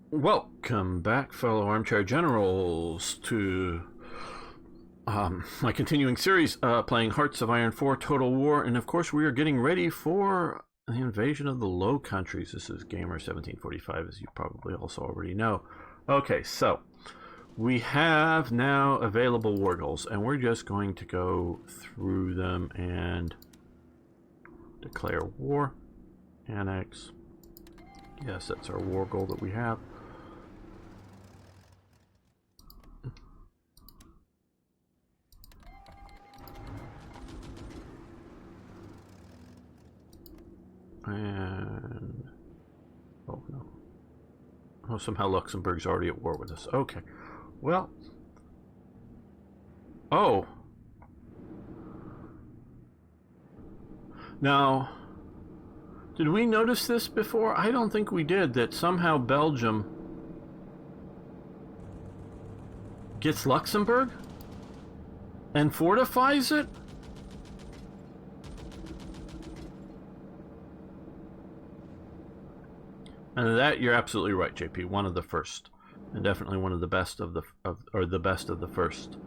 Welcome back, fellow armchair generals, to my continuing series playing Hearts of Iron 4 Total War. And of course, we are getting ready for the invasion of the Low Countries. This is Gamer 1745, as you probably also already know. Okay, so we have now available war goals, and we're just going to go through them and declare war, annex. Yes, that's our war goal that we have. And oh no. Oh, somehow Luxembourg's already at war with us. Okay. Well. Oh. Now, did we notice this before? I don't think we did, that somehow Belgium gets Luxembourg and fortifies it? And that, you're absolutely right, JP. One of the first, and definitely one of the best of the best of the first.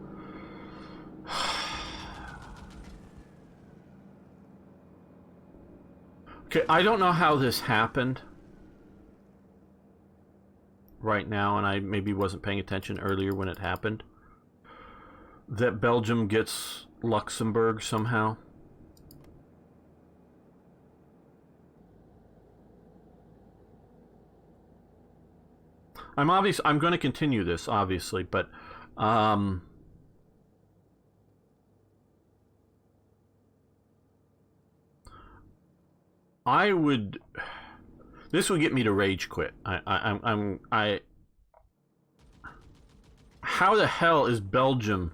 Okay, I don't know how this happened right now, and I maybe wasn't paying attention earlier when it happened. That Belgium gets Luxembourg somehow. I'm going to continue this, obviously, but I would. This would get me to rage quit. How the hell is Belgium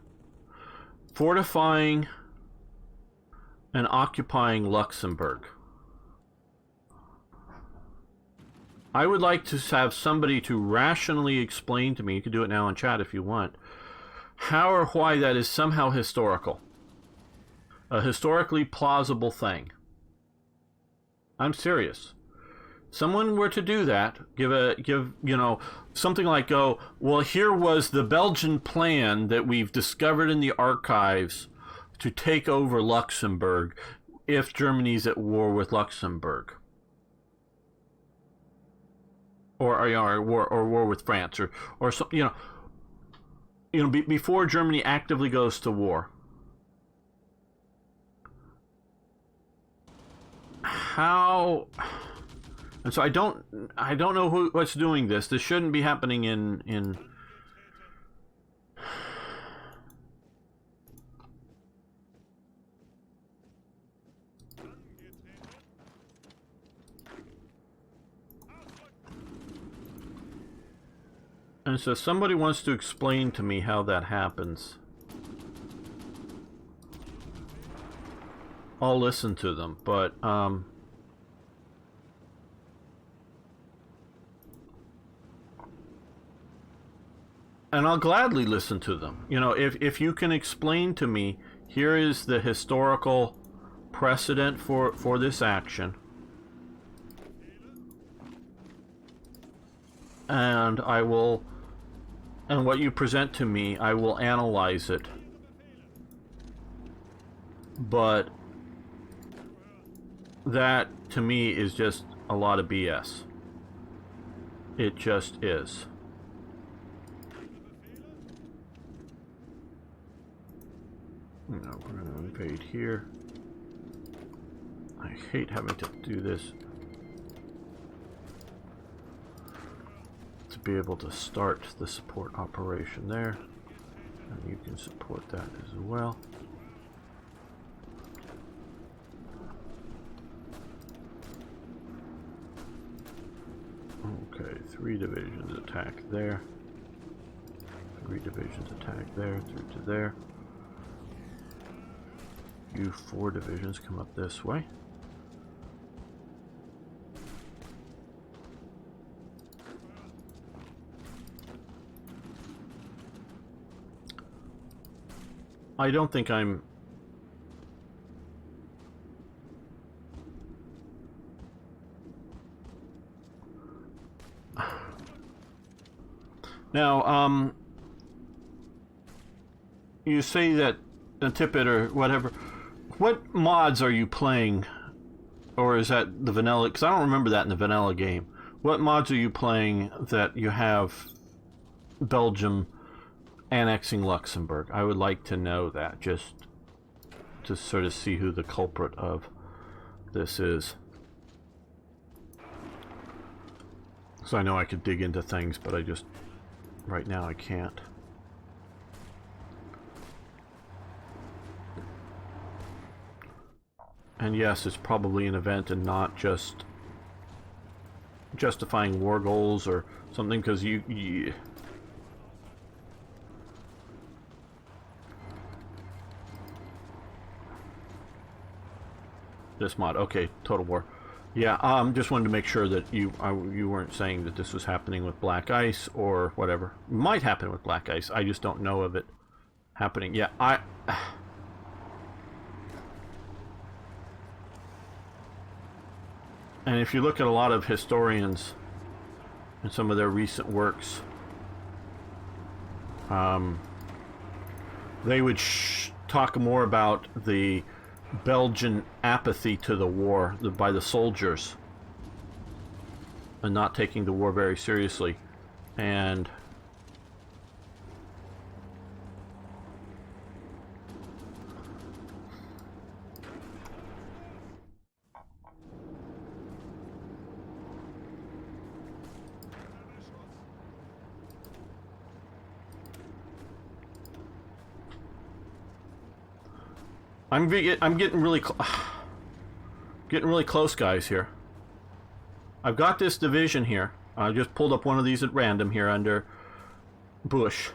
fortifying and occupying Luxembourg? I would like to have somebody to rationally explain to me, you can do it now in chat if you want, how or why that is somehow historical. A historically plausible thing. I'm serious. Someone were to do that, give something like, go, well, here was the Belgian plan that we've discovered in the archives to take over Luxembourg if Germany's at war with Luxembourg. Or war with France, or something, before Germany actively goes to war. How? And so I don't know what's doing this. This shouldn't be happening in. And so somebody wants to explain to me how that happens. I'll listen to them, but and I'll gladly listen to them. If you can explain to me, here is the historical precedent for this action. And I will, and what you present to me, I will analyze it. But that, to me, is just a lot of BS. It just is. We're going to invade here. I hate having to do this. To be able to start the support operation there. And you can support that as well. Okay, 3 divisions attack there. 3 divisions attack there, through to there. You 4 divisions come up this way. I don't think I'm... Now, you say that a tippet or whatever. What mods are you playing? Or is that the vanilla? Because I don't remember that in the vanilla game. What mods are you playing that you have Belgium annexing Luxembourg? I would like to know that, just to sort of see who the culprit of this is. So I know I could dig into things, but I just, right now I can't. And yes, it's probably an event and not just justifying war goals or something, because you this mod, okay, Total War. Yeah, just wanted to make sure that you weren't saying that this was happening with Black Ice or whatever. It might happen with Black Ice. I just don't know of it happening. Yeah, and if you look at a lot of historians and some of their recent works, they would talk more about the Belgian apathy to the war by the soldiers and not taking the war very seriously. And I'm getting really close, guys, here. I've got this division here. I just pulled up one of these at random here under Bush.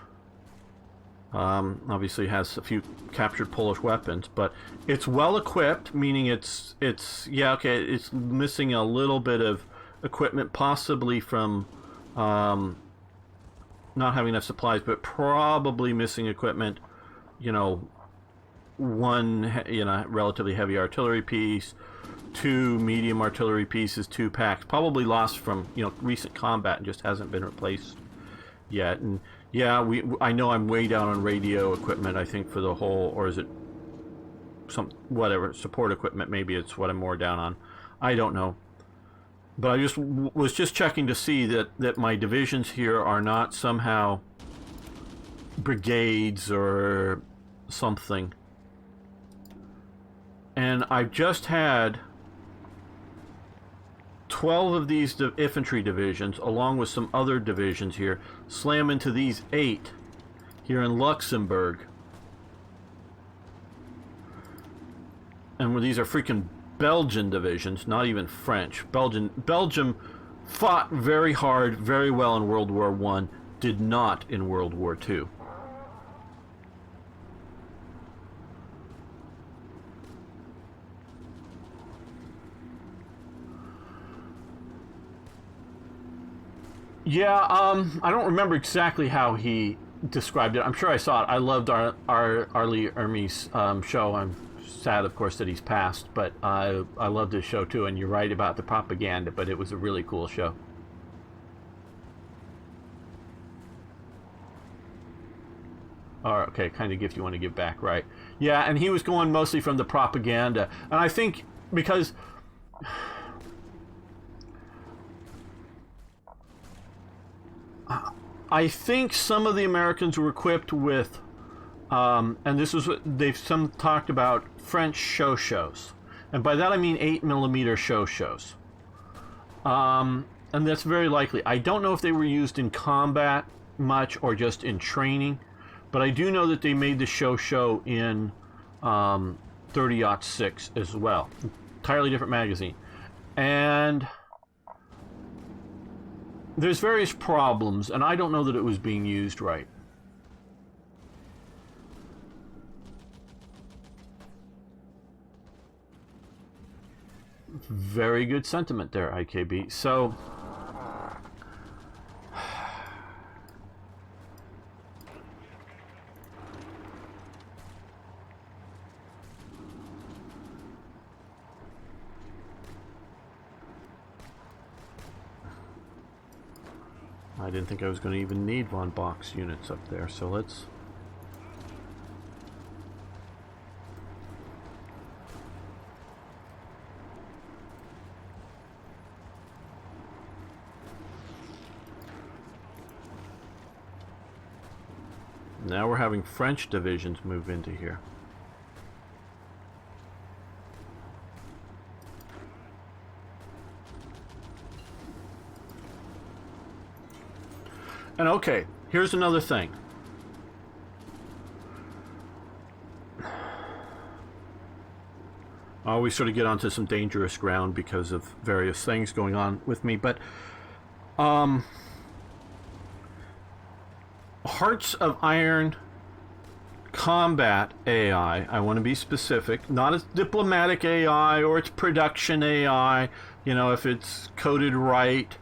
Obviously has a few captured Polish weapons, but it's well equipped, meaning it's yeah, okay, it's missing a little bit of equipment, possibly from not having enough supplies, but probably missing equipment, you know, one, you know, relatively heavy artillery piece, two medium artillery pieces, two packs, probably lost from, you know, recent combat and just hasn't been replaced yet. And yeah, I know I'm way down on radio equipment, I think, for the whole, or is it some whatever support equipment? Maybe it's what I'm more down on. I don't know. But I just was just checking to see that my divisions here are not somehow brigades or something. And I've just had 12 of these infantry divisions, along with some other divisions here, slam into these 8 here in Luxembourg. And these are freaking Belgian divisions, not even French. Belgium fought very hard, very well in World War I, did not in World War II. Yeah, I don't remember exactly how he described it. I'm sure I saw it. I loved Arlie Ermey's show. I'm sad, of course, that he's passed, but I loved his show too. And you're right about the propaganda, but it was a really cool show. Or, okay, kind of gift you want to give back, right? Yeah, and he was going mostly from the propaganda. And I think because I think some of the Americans were equipped with, and this is what some talked about, French shows. And by that I mean 8mm shows. And that's very likely. I don't know if they were used in combat much or just in training, but I do know that they made the show in 30-06 as well. Entirely different magazine. And there's various problems, and I don't know that it was being used right. Very good sentiment there, IKB. So I didn't think I was going to even need von Box units up there, so let's... Now we're having French divisions move into here. And okay, here's another thing. I always sort of get onto some dangerous ground because of various things going on with me, but Hearts of Iron combat AI, I want to be specific, not its diplomatic AI or its production AI, you know, if it's coded right,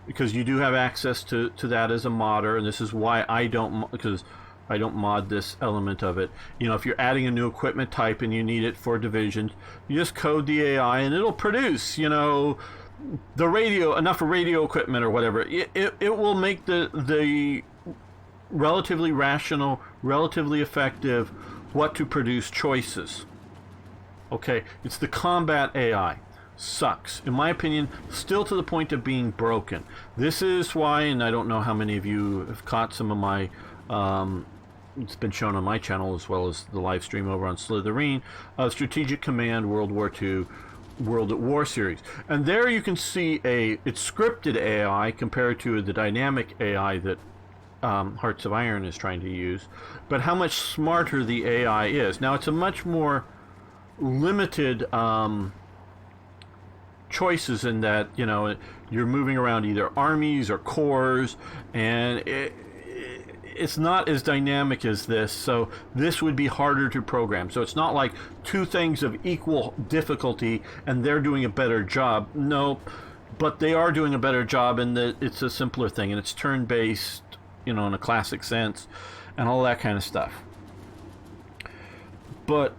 because you do have access to that as a modder, and this is why I don't, because I don't mod this element of it. You know, if you're adding a new equipment type and you need it for divisions, you just code the AI and it'll produce, you know, the radio, enough radio equipment or whatever. It will make the relatively rational, relatively effective what to produce choices. Okay, it's the combat AI. Sucks. In my opinion, still to the point of being broken. This is why, and I don't know how many of you have caught some of my, it's been shown on my channel as well as the live stream over on Slitherine, Strategic Command World War II World at War series. And there you can see it's scripted AI compared to the dynamic AI that Hearts of Iron is trying to use, but how much smarter the AI is. Now, it's a much more limited choices in that, you know, you're moving around either armies or corps, and it's not as dynamic as this, so this would be harder to program. So it's not like two things of equal difficulty and they're doing a better job. No, but they are doing a better job in that it's a simpler thing and it's turn-based, you know, in a classic sense, and all that kind of stuff. But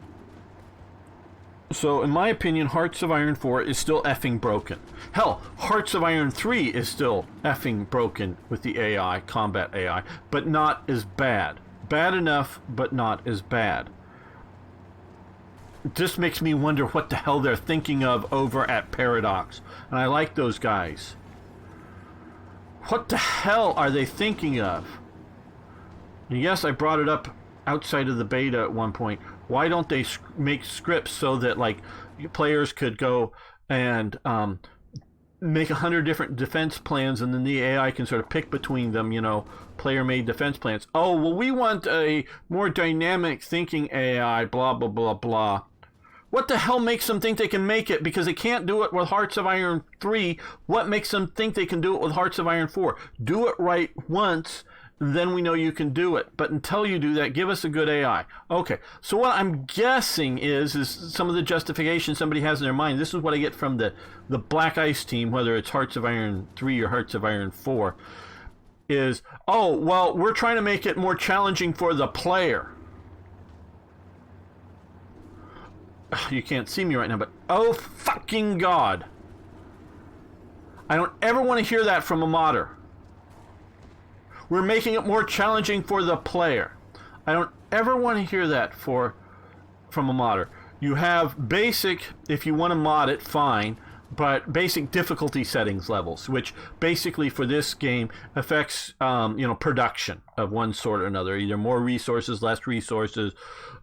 so in my opinion, Hearts of Iron 4 is still effing broken. Hell, Hearts of Iron 3 is still effing broken with the AI, combat AI, but not as bad. Bad enough, but not as bad. It just makes me wonder what the hell they're thinking of over at Paradox. And I like those guys. What the hell are they thinking of? And yes, I brought it up outside of the beta at one point. Why don't they make scripts so that, like, players could go and make 100 different defense plans, and then the AI can sort of pick between them, you know, player-made defense plans. Oh, well, we want a more dynamic thinking AI, blah, blah, blah, blah. What the hell makes them think they can make it? Because they can't do it with Hearts of Iron 3. What makes them think they can do it with Hearts of Iron 4? Do it right once, then we know you can do it. But until you do that, give us a good AI. Okay, so what I'm guessing is some of the justification somebody has in their mind. This is what I get from the Black Ice team, whether it's Hearts of Iron 3 or Hearts of Iron 4, is, oh, well, we're trying to make it more challenging for the player. You can't see me right now, but oh fucking God. I don't ever want to hear that from a modder. We're making it more challenging for the player. I don't ever want to hear that from a modder. You have basic, if you want to mod it, fine, but basic difficulty settings levels, which basically for this game affects, you know, production of one sort or another, either more resources, less resources,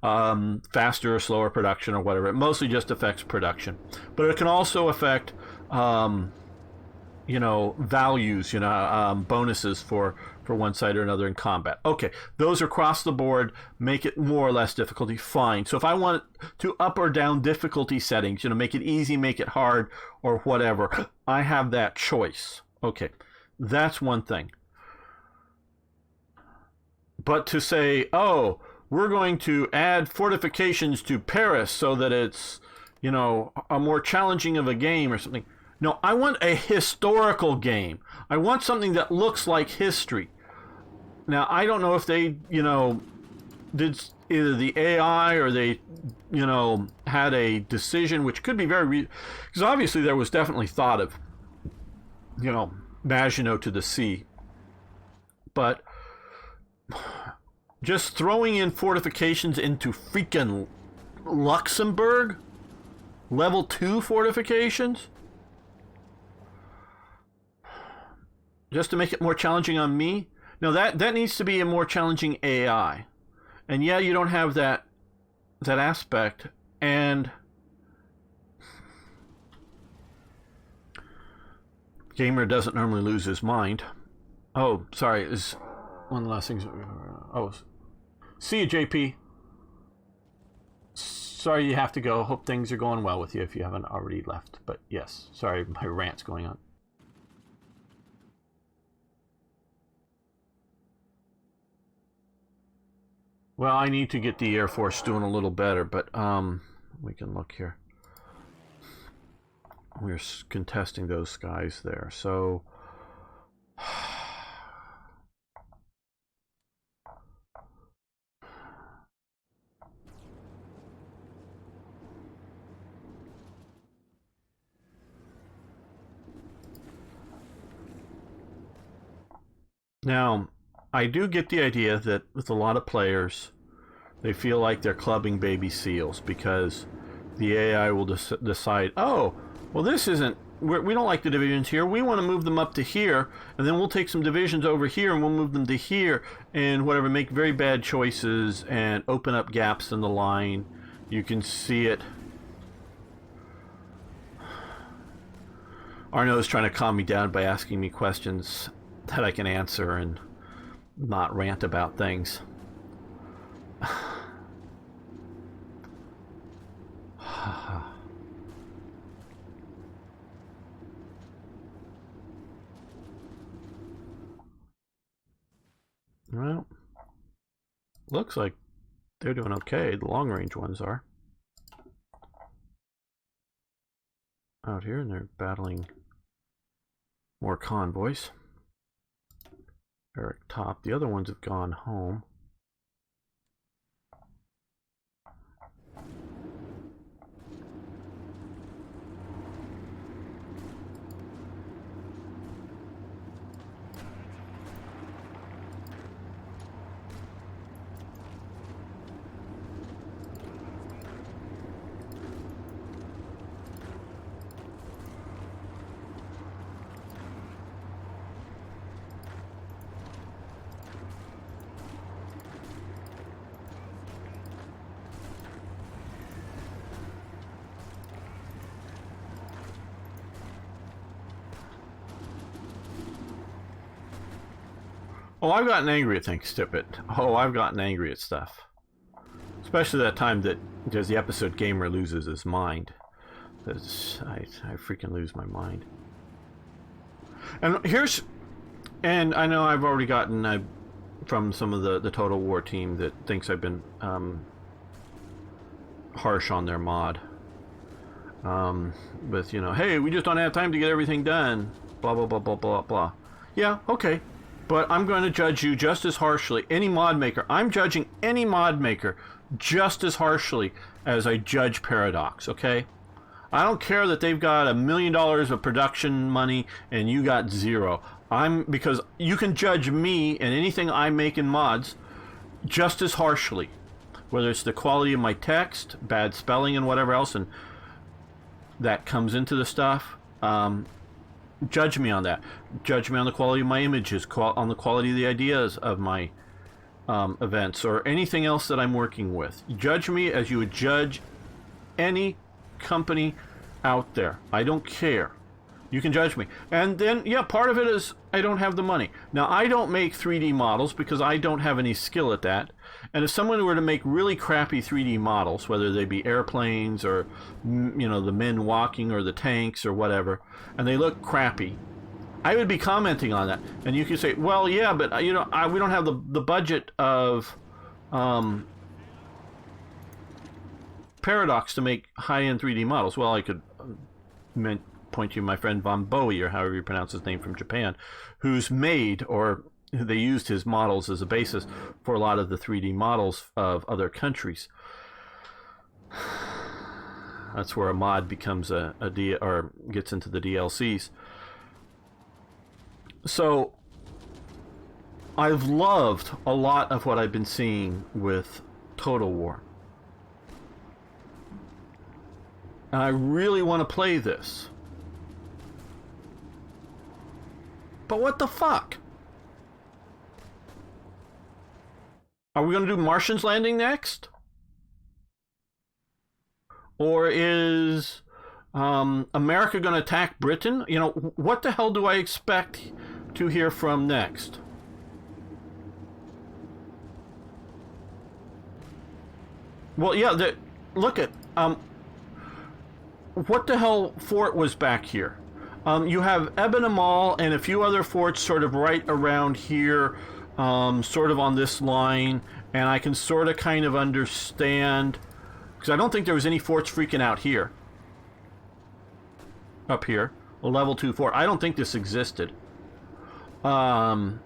faster or slower production or whatever. It mostly just affects production, but it can also affect, you know, values, you know, bonuses for one side or another in combat. Okay, those are across the board, make it more or less difficulty, fine. So if I want to up or down difficulty settings, you know, make it easy, make it hard, or whatever, I have that choice. Okay, that's one thing. But to say, oh, we're going to add fortifications to Paris so that it's, you know, a more challenging of a game or something. No, I want a historical game. I want something that looks like history. Now, I don't know if they, you know, did either the AI or they, you know, had a decision, which could be very, because obviously there was definitely thought of, you know, Maginot to the sea. but just throwing in fortifications into freaking Luxembourg, level 2 fortifications, just to make it more challenging on me. No, that needs to be a more challenging AI. And yeah, you don't have that aspect. And Gamer doesn't normally lose his mind. Oh, sorry, is one of the last things. Oh, see you, JP. Sorry you have to go. Hope things are going well with you if you haven't already left. But yes, sorry, my rant's going on. Well, I need to get the Air Force doing a little better, but we can look here. We're contesting those skies there, so now I do get the idea that with a lot of players, they feel like they're clubbing baby seals because the AI will decide, oh, well, this isn't, we don't like the divisions here. We want to move them up to here, and then we'll take some divisions over here and we'll move them to here and whatever, make very bad choices and open up gaps in the line. You can see it. Arno's trying to calm me down by asking me questions that I can answer and not rant about things. Well, looks like they're doing okay. The long-range ones are out here, and they're battling more convoys. Eric top. The other ones have gone home. Oh, I've gotten angry at things, Tippett. Oh, I've gotten angry at stuff. Especially that time that there's the episode Gamer loses his mind. I freaking lose my mind. And here's... And I know I've already gotten from some of the Total War team that thinks I've been harsh on their mod. With, you know, hey, we just don't have time to get everything done. Blah, blah, blah, blah, blah, blah. Yeah, okay. But I'm going to judge you just as harshly. Any mod maker. I'm judging any mod maker just as harshly as I judge Paradox, okay? I don't care that they've got $1 million of production money and you got zero. Because you can judge me and anything I make in mods just as harshly. Whether it's the quality of my text, bad spelling and whatever else, and that comes into the stuff. Judge me on that. Judge me on the quality of my images, on the quality of the ideas of my events, or anything else that I'm working with. Judge me as you would judge any company out there. I don't care. You can judge me. And then, yeah, part of it is I don't have the money. Now, I don't make 3D models because I don't have any skill at that. And if someone were to make really crappy 3D models, whether they be airplanes or, you know, the men walking or the tanks or whatever, and they look crappy, I would be commenting on that. And you could say, well, yeah, but, you know, we don't have the budget of Paradox to make high-end 3D models. Well, I could point to my friend Von Bowie, or however you pronounce his name, from Japan, who's made, or they used his models as a basis for a lot of the 3D models of other countries. That's where a mod becomes or gets into the DLCs. So I've loved a lot of what I've been seeing with Total War. And I really want to play this. But what the fuck? Are we going to do Martians landing next? Or is America going to attack Britain? You know, what the hell do I expect to hear from next? Well, yeah, look at... what the hell fort was back here? You have Ebon Amal and a few other forts sort of right around here, sort of on this line, and I can sort of kind of understand, because I don't think there was any forts freaking out here. Up here, a level 2 fort. I don't think this existed. And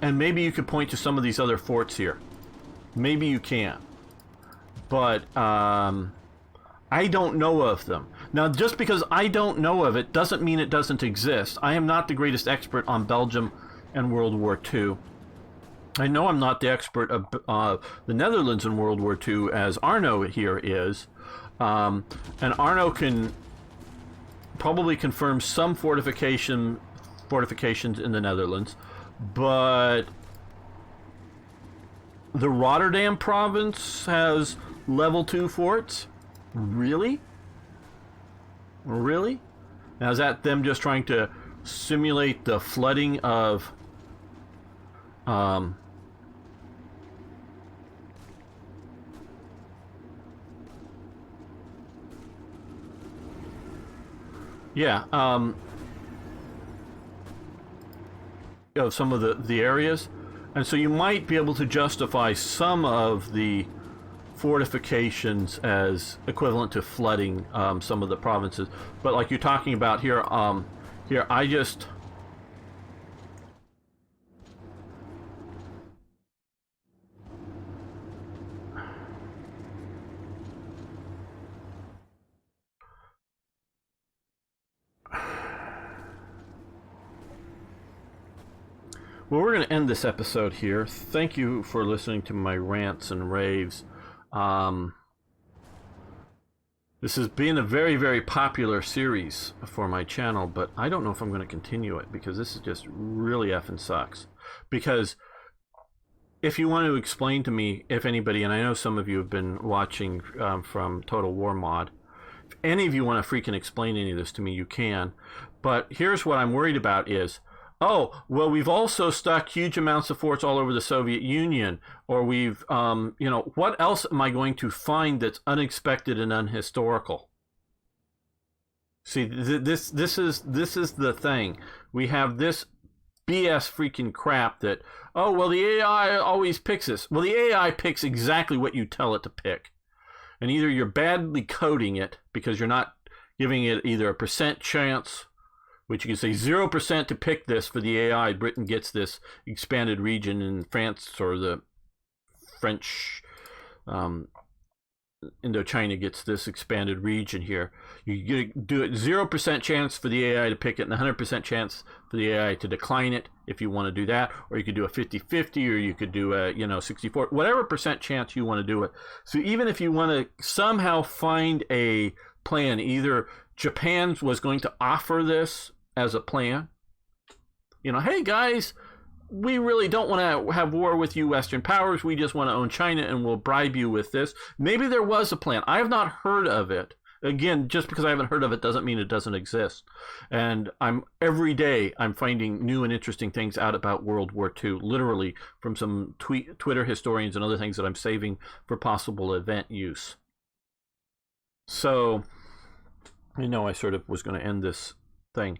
maybe you could point to some of these other forts here. Maybe you can. But, I don't know of them. Now, just because I don't know of it doesn't mean it doesn't exist. I am not the greatest expert on Belgium and World War II. I know I'm not the expert of the Netherlands in World War II as Arno here is. And Arno can probably confirm some fortifications in the Netherlands. But the Rotterdam province has level 2 forts? Really? Really? Now, is that them just trying to simulate the flooding of yeah, you know, some of the areas, and so you might be able to justify some of the fortifications as equivalent to flooding some of the provinces. But like you're talking about here, here I just... Well, we're going to end this episode here. Thank you for listening to my rants and raves. This has been a very, very popular series for my channel, but I don't know if I'm going to continue it because this is just really effing sucks. Because if you want to explain to me, if anybody, and I know some of you have been watching from Total War Mod, if any of you want to freaking explain any of this to me, you can. But here's what I'm worried about is, oh, well, we've also stuck huge amounts of forts all over the Soviet Union, or we've, you know, what else am I going to find that's unexpected and unhistorical? See, this is the thing. We have this BS freaking crap that, oh, well, the AI always picks this. Well, the AI picks exactly what you tell it to pick. And either you're badly coding it because you're not giving it either a percent chance, which you can say 0% to pick this for the AI. Britain gets this expanded region, in France or the French Indochina gets this expanded region here. You do it 0% chance for the AI to pick it and 100% chance for the AI to decline it if you want to do that. Or you could do a 50-50, or you could do a 64, whatever percent chance you want to do it. So even if you want to somehow find a plan, either Japan was going to offer this as a plan, hey guys, we really don't want to have war with you Western powers, we just want to own China and we'll bribe you with this. Maybe there was a plan. I have not heard of it. Again, just because I haven't heard of it doesn't mean it doesn't exist. And every day I'm finding new and interesting things out about World War II, literally from some Twitter historians and other things that I'm saving for possible event use. So, I sort of was going to end this thing.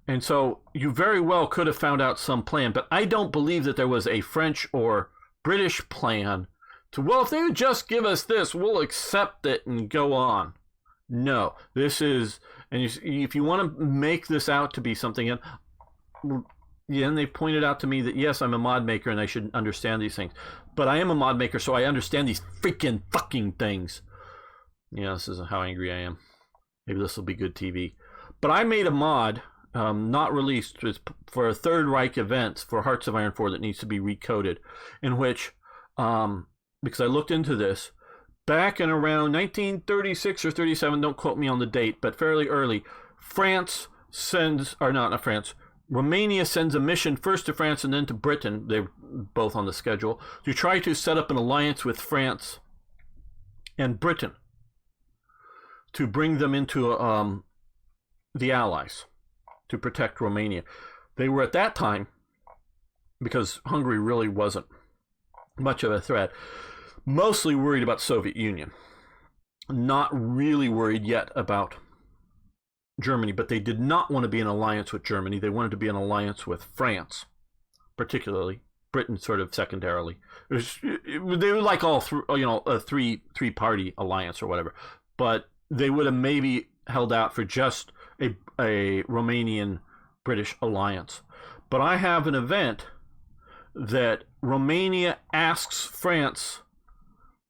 And so you very well could have found out some plan, but I don't believe that there was a French or British plan to, well, if they would just give us this, we'll accept it and go on. No, this is, and if you want to make this out to be something, and they pointed out to me that, yes, I'm a mod maker and I should understand these things, but I am a mod maker, so I understand these freaking fucking things. Yeah, this is how angry I am. Maybe this will be good TV. But I made a mod not released, for a Third Reich event for Hearts of Iron 4 that needs to be recoded, in which, because I looked into this, back in around 1936 or 37, don't quote me on the date, but fairly early, Romania sends a mission first to France and then to Britain, they're both on the schedule, to try to set up an alliance with France and Britain to bring them into the Allies, to protect Romania. They were at that time, because Hungary really wasn't much of a threat, mostly worried about Soviet Union. Not really worried yet about Germany, but they did not want to be in alliance with Germany. They wanted to be in alliance with France, particularly. Britain sort of secondarily. They were like all a three-party alliance or whatever, but they would have maybe held out for just a Romanian-British alliance. But I have an event that Romania asks France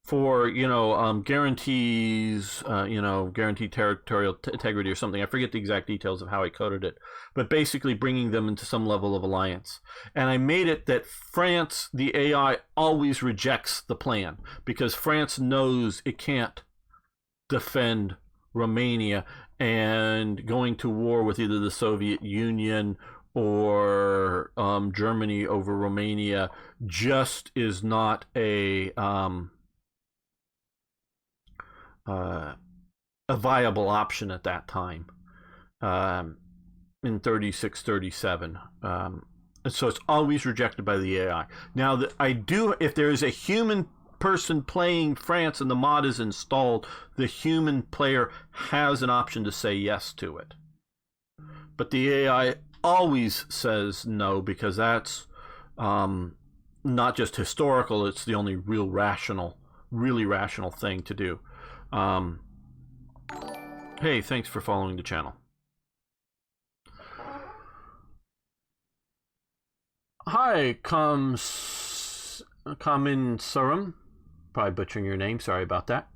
for, guarantees, guaranteed territorial integrity or something. I forget the exact details of how I coded it, but basically bringing them into some level of alliance. And I made it that France, the AI, always rejects the plan because France knows it can't defend Romania, and going to war with either the Soviet Union or Germany over Romania just is not a viable option at that time, in 36, 37. So it's always rejected by the AI. Now, if there is a human person playing France and the mod is installed, the human player has an option to say yes to it. But the AI always says no, because that's not just historical, it's the only really rational thing to do. Hey, thanks for following the channel. Hi, Kamin Surum. Probably butchering your name, sorry about that.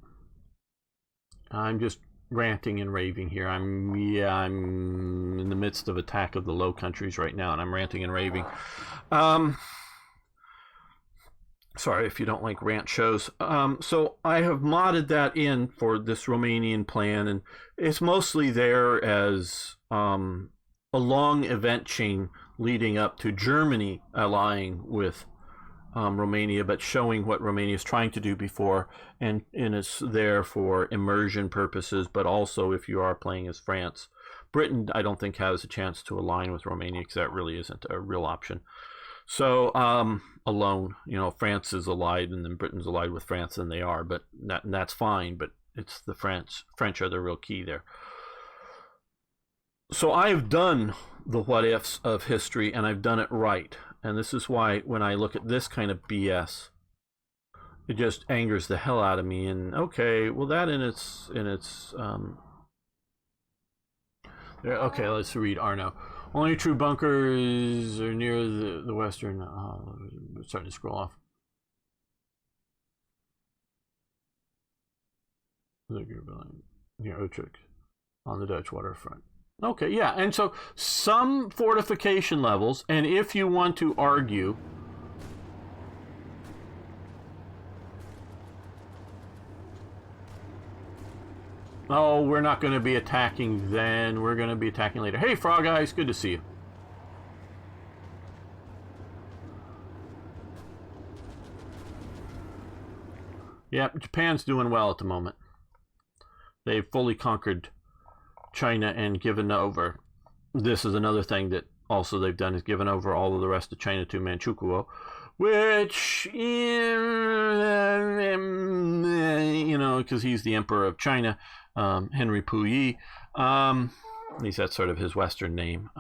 I'm just ranting and raving here. I'm in the midst of Attack of the Low Countries right now, and I'm ranting and raving. Sorry if you don't like rant shows. So I have modded that in for this Romanian plan, and it's mostly there as a long event chain leading up to Germany allying with Romania, but showing what Romania is trying to do before, and it's there for immersion purposes, but also if you are playing as France. Britain, I don't think, has a chance to align with Romania because that really isn't a real option. So, alone, France is allied, and then Britain's allied with France, and they are, but that's fine, but it's the French are the real key there. So I've done the what ifs of history, and I've done it right. And this is why when I look at this kind of BS, it just angers the hell out of me. And okay, well, that in its okay, let's read Arno. Only true bunkers are near the western. Starting to scroll off. Near Utrecht, on the Dutch waterfront. Okay, yeah, and so some fortification levels, and if you want to argue, oh, we're not going to be attacking then, we're going to be attacking later. Hey, Frog Eyes, good to see you. Yep, Japan's doing well at the moment. They've fully conquered China and given over. This is another thing that also they've done, is given over all of the rest of China to Manchukuo, which, because he's the emperor of China, Henry Puyi. At least that's sort of his Western name.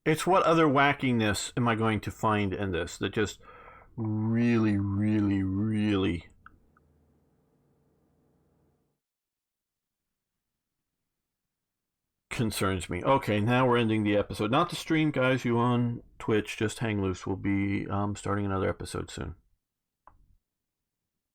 It's what other wackiness am I going to find in this that just really, really, really concerns me. Okay, now we're ending the episode. Not the stream, guys. You on Twitch, just hang loose. We'll be starting another episode soon.